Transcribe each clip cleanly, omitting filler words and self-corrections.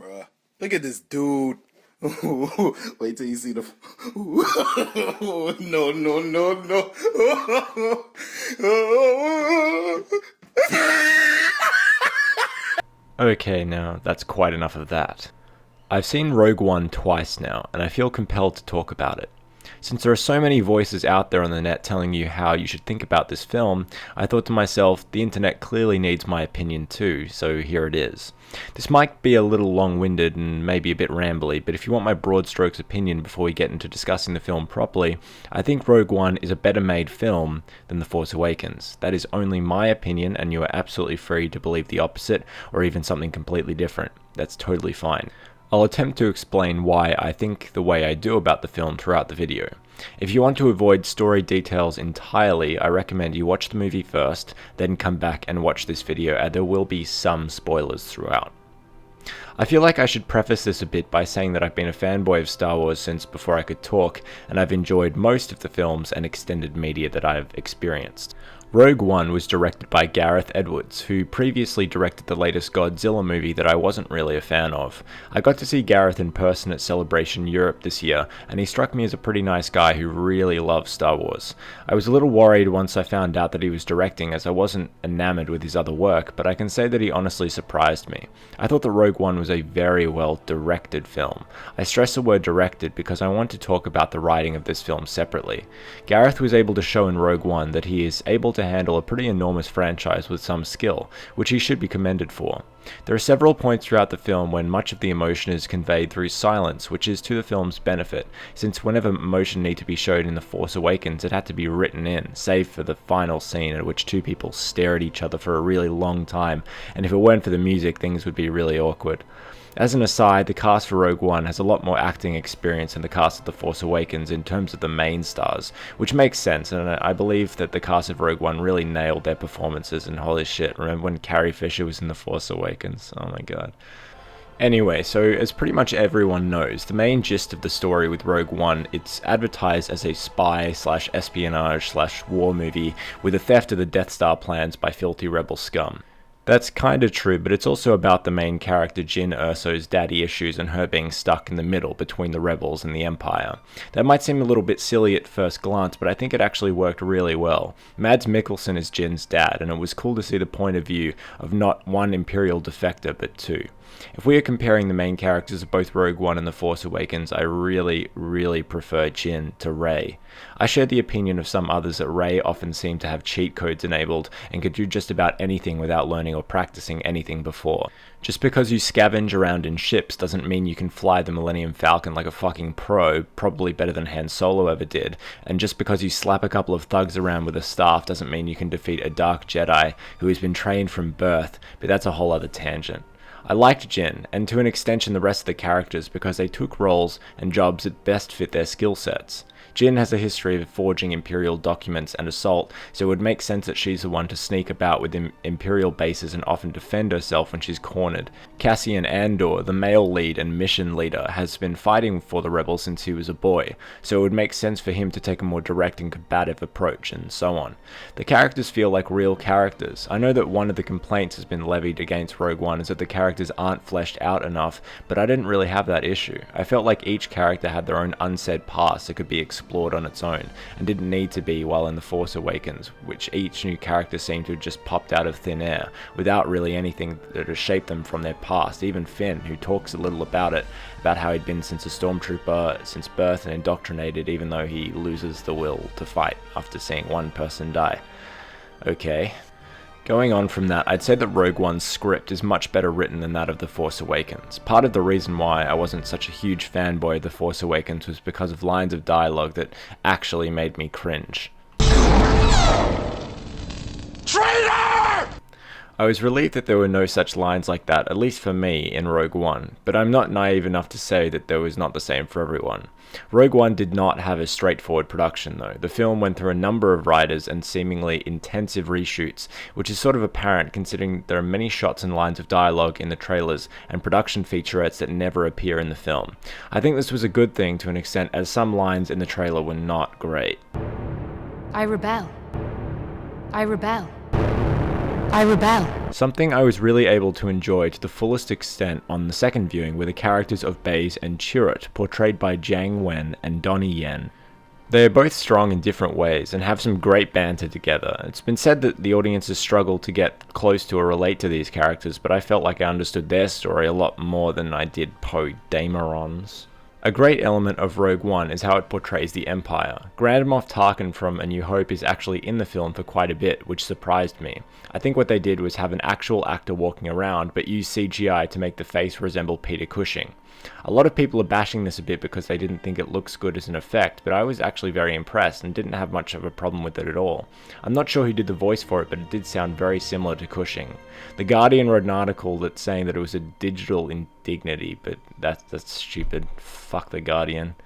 bruh. Look at this dude. Wait till you see the. No, no, no, no. Okay, now that's quite enough of that. I've seen Rogue One twice now, and I feel compelled to talk about it. Since there are so many voices out there on the net telling you how you should think about this film, I thought to myself, the internet clearly needs my opinion too, so here it is. This might be a little long-winded and maybe a bit rambly, but if you want my broad strokes opinion before we get into discussing the film properly, I think Rogue One is a better made film than The Force Awakens. That is only my opinion, and you are absolutely free to believe the opposite, or even something completely different. That's totally fine. I'll attempt to explain why I think the way I do about the film throughout the video. If you want to avoid story details entirely, I recommend you watch the movie first, then come back and watch this video, and there will be some spoilers throughout. I feel like I should preface this a bit by saying that I've been a fanboy of Star Wars since before I could talk, and I've enjoyed most of the films and extended media that I've experienced. Rogue One was directed by Gareth Edwards, who previously directed the latest Godzilla movie that I wasn't really a fan of. I got to see Gareth in person at Celebration Europe this year, and he struck me as a pretty nice guy who really loves Star Wars. I was a little worried once I found out that he was directing, as I wasn't enamored with his other work, but I can say that he honestly surprised me. I thought that Rogue One was a very well directed film. I stress the word directed because I want to talk about the writing of this film separately. Gareth was able to show in Rogue One that he is able to handle a pretty enormous franchise with some skill, which he should be commended for. There are several points throughout the film when much of the emotion is conveyed through silence, which is to the film's benefit, since whenever emotion needed to be showed in The Force Awakens, it had to be written in, save for the final scene at which two people stare at each other for a really long time, and if it weren't for the music, things would be really awkward. As an aside, the cast for Rogue One has a lot more acting experience than the cast of The Force Awakens in terms of the main stars, which makes sense, and I believe that the cast of Rogue One really nailed their performances, and holy shit, remember when Carrie Fisher was in The Force Awakens? Oh my god. Anyway, so as pretty much everyone knows, the main gist of the story with Rogue One, it's advertised as a spy/espionage/war movie with the theft of the Death Star plans by filthy rebel scum. That's kinda true, but it's also about the main character Jyn Erso's daddy issues and her being stuck in the middle between the rebels and the Empire. That might seem a little bit silly at first glance, but I think it actually worked really well. Mads Mikkelsen is Jyn's dad, and it was cool to see the point of view of not one Imperial defector, but two. If we are comparing the main characters of both Rogue One and The Force Awakens, I really prefer Jyn to Rey. I share the opinion of some others that Rey often seemed to have cheat codes enabled and could do just about anything without learning or practicing anything before. Just because you scavenge around in ships doesn't mean you can fly the Millennium Falcon like a fucking pro, probably better than Han Solo ever did, and just because you slap a couple of thugs around with a staff doesn't mean you can defeat a Dark Jedi who has been trained from birth, but that's a whole other tangent. I liked Jyn, and to an extension the rest of the characters, because they took roles and jobs that best fit their skill sets. Jyn has a history of forging Imperial documents and assault, so it would make sense that she's the one to sneak about within Imperial bases and often defend herself when she's cornered. Cassian Andor, the male lead and mission leader, has been fighting for the rebels since he was a boy, so it would make sense for him to take a more direct and combative approach, and so on. The characters feel like real characters. I know that one of the complaints has been levied against Rogue One is that the characters aren't fleshed out enough, but I didn't really have that issue. I felt like each character had their own unsaid past that could be explored on its own, and didn't need to be, while in The Force Awakens, which each new character seemed to have just popped out of thin air, without really anything that has shaped them from their past. Even Finn, who talks a little about how he'd been since a stormtrooper since birth and indoctrinated, even though he loses the will to fight after seeing one person die. Okay. Going on from that, I'd say that Rogue One's script is much better written than that of The Force Awakens. Part of the reason why I wasn't such a huge fanboy of The Force Awakens was because of lines of dialogue that actually made me cringe. Traitor! I was relieved that there were no such lines like that, at least for me, in Rogue One, but I'm not naive enough to say that there was not the same for everyone. Rogue One did not have a straightforward production though. The film went through a number of writers and seemingly intensive reshoots, which is sort of apparent considering there are many shots and lines of dialogue in the trailers and production featurettes that never appear in the film. I think this was a good thing to an extent, as some lines in the trailer were not great. I rebel. I rebel. I rebel. Something I was really able to enjoy to the fullest extent on the second viewing were the characters of Baze and Chirrut, portrayed by Jiang Wen and Donnie Yen. They are both strong in different ways and have some great banter together. It's been said that the audiences struggle to get close to or relate to these characters, but I felt like I understood their story a lot more than I did Poe Dameron's. A great element of Rogue One is how it portrays the Empire. Grand Moff Tarkin from A New Hope is actually in the film for quite a bit, which surprised me. I think what they did was have an actual actor walking around, but use CGI to make the face resemble Peter Cushing. A lot of people are bashing this a bit because they didn't think it looks good as an effect, but I was actually very impressed and didn't have much of a problem with it at all. I'm not sure who did the voice for it, but it did sound very similar to Cushing. The Guardian wrote an article that's saying that it was a digital indignity, but that's stupid. Fuck the Guardian.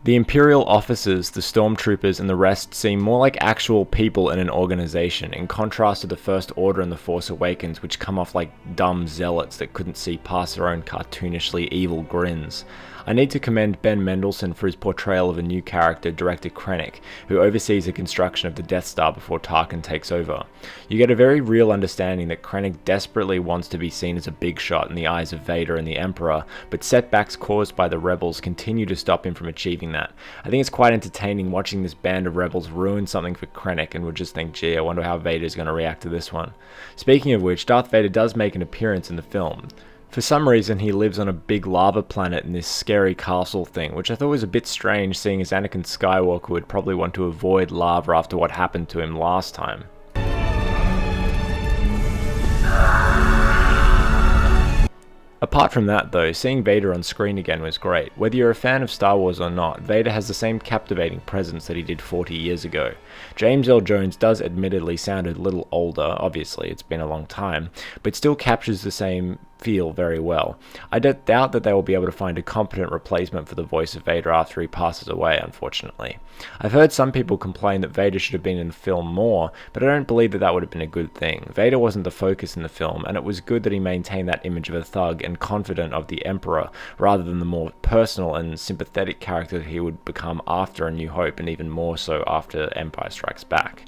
The Imperial officers, the stormtroopers, and the rest seem more like actual people in an organization, in contrast to the First Order and the Force Awakens, which come off like dumb zealots that couldn't see past their own cartoonishly evil grins. I need to commend Ben Mendelsohn for his portrayal of a new character, Director Krennic, who oversees the construction of the Death Star before Tarkin takes over. You get a very real understanding that Krennic desperately wants to be seen as a big shot in the eyes of Vader and the Emperor, but setbacks caused by the rebels continue to stop him from achieving that. I think it's quite entertaining watching this band of rebels ruin something for Krennic, and would just think, gee, I wonder how Vader's going to react to this one. Speaking of which, Darth Vader does make an appearance in the film. For some reason, he lives on a big lava planet in this scary castle thing, which I thought was a bit strange, seeing as Anakin Skywalker would probably want to avoid lava after what happened to him last time. Apart from that though, seeing Vader on screen again was great. Whether you're a fan of Star Wars or not, Vader has the same captivating presence that he did 40 years ago. James Earl Jones does admittedly sound a little older, obviously it's been a long time, but still captures the same feel very well. I don't doubt that they will be able to find a competent replacement for the voice of Vader after he passes away, unfortunately. I've heard some people complain that Vader should have been in the film more, but I don't believe that that would have been a good thing. Vader wasn't the focus in the film, and it was good that he maintained that image of a thug and confident of the Emperor, rather than the more personal and sympathetic character that he would become after A New Hope, and even more so after Empire Strikes Back.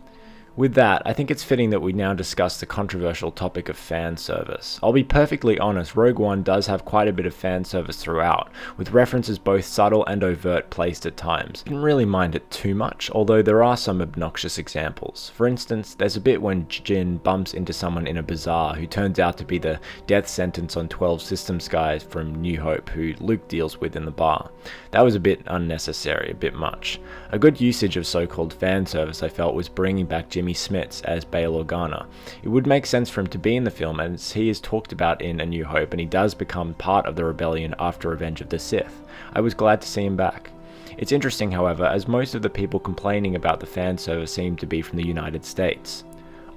With that, I think it's fitting that we now discuss the controversial topic of fan service. I'll be perfectly honest, Rogue One does have quite a bit of fan service throughout, with references both subtle and overt placed at times. I didn't really mind it too much, although there are some obnoxious examples. For instance, there's a bit when Jyn bumps into someone in a bazaar who turns out to be the death sentence on 12 systems guys from New Hope who Luke deals with in the bar. That was a bit unnecessary, a bit much. A good usage of so-called fan service I felt was bringing back Jimmy Smits as Bail Organa. It would make sense for him to be in the film, as he is talked about in A New Hope, and he does become part of the rebellion after Revenge of the Sith. I was glad to see him back. It's interesting, however, as most of the people complaining about the fan service seem to be from the United States.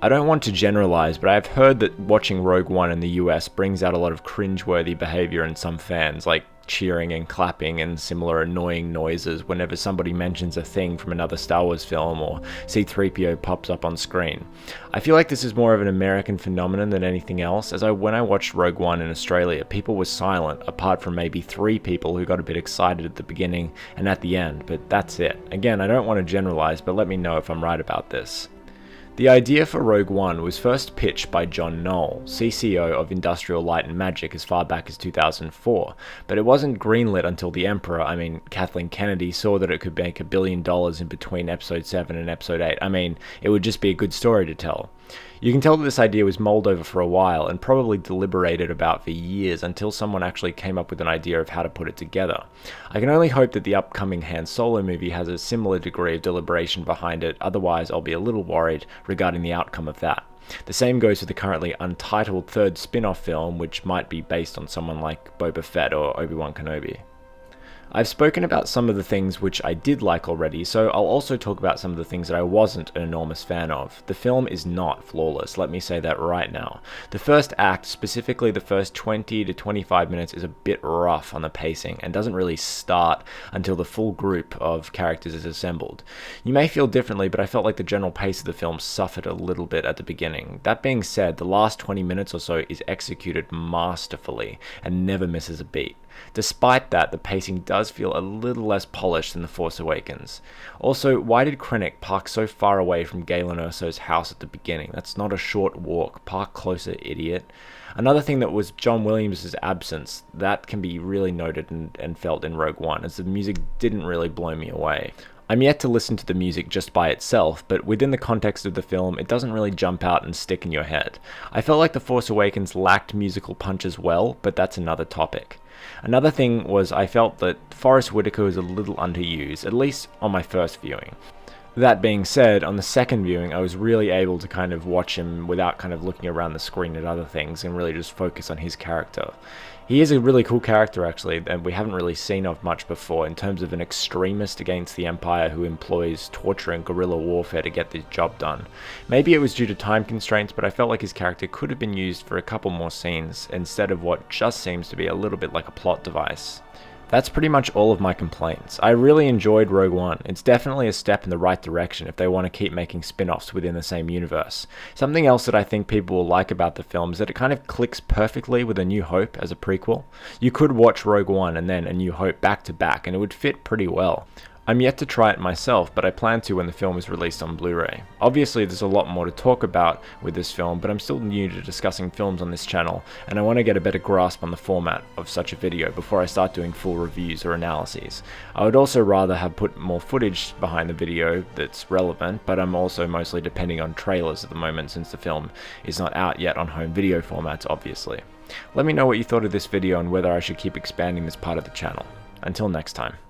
I don't want to generalize, but I've heard that watching Rogue One in the US brings out a lot of cringe-worthy behavior in some fans, like cheering and clapping and similar annoying noises whenever somebody mentions a thing from another Star Wars film or C-3PO pops up on screen. I feel like this is more of an American phenomenon than anything else, as when I watched Rogue One in Australia, people were silent, apart from maybe 3 people who got a bit excited at the beginning and at the end, but that's it. Again, I don't want to generalize, but let me know if I'm right about this. The idea for Rogue One was first pitched by John Knoll, CCO of Industrial Light and Magic as far back as 2004, but it wasn't greenlit until the Emperor, Kathleen Kennedy, saw that it could make $1 billion in between Episode 7 and Episode 8. It would just be a good story to tell. You can tell that this idea was mulled over for a while and probably deliberated about for years until someone actually came up with an idea of how to put it together. I can only hope that the upcoming Han Solo movie has a similar degree of deliberation behind it, otherwise I'll be a little worried regarding the outcome of that. The same goes for the currently untitled third spin-off film, which might be based on someone like Boba Fett or Obi-Wan Kenobi. I've spoken about some of the things which I did like already, so I'll also talk about some of the things that I wasn't an enormous fan of. The film is not flawless, let me say that right now. The first act, specifically the first 20 to 25 minutes, is a bit rough on the pacing and doesn't really start until the full group of characters is assembled. You may feel differently, but I felt like the general pace of the film suffered a little bit at the beginning. That being said, the last 20 minutes or so is executed masterfully and never misses a beat. Despite that, the pacing does does feel a little less polished than The Force Awakens. Also, why did Krennic park so far away from Galen Erso's house at the beginning? That's not a short walk. Park closer, idiot. Another thing that was John Williams' absence, that can be really noted and felt in Rogue One, as the music didn't really blow me away. I'm yet to listen to the music just by itself, but within the context of the film, it doesn't really jump out and stick in your head. I felt like The Force Awakens lacked musical punch as well, but that's another topic. Another thing was I felt that Forrest Whitaker was a little underused, at least on my first viewing. That being said, on the second viewing, I was really able to kind of watch him without kind of looking around the screen at other things and really just focus on his character. He is a really cool character, actually, and we haven't really seen of much before in terms of an extremist against the Empire who employs torture and guerrilla warfare to get the job done. Maybe it was due to time constraints, but I felt like his character could have been used for a couple more scenes instead of what just seems to be a little bit like a plot device. That's pretty much all of my complaints. I really enjoyed Rogue One. It's definitely a step in the right direction if they want to keep making spin-offs within the same universe. Something else that I think people will like about the film is that it kind of clicks perfectly with A New Hope as a prequel. You could watch Rogue One and then A New Hope back to back and it would fit pretty well. I'm yet to try it myself, but I plan to when the film is released on Blu-ray. Obviously, there's a lot more to talk about with this film, but I'm still new to discussing films on this channel, and I want to get a better grasp on the format of such a video before I start doing full reviews or analyses. I would also rather have put more footage behind the video that's relevant, but I'm also mostly depending on trailers at the moment since the film is not out yet on home video formats, obviously. Let me know what you thought of this video and whether I should keep expanding this part of the channel. Until next time.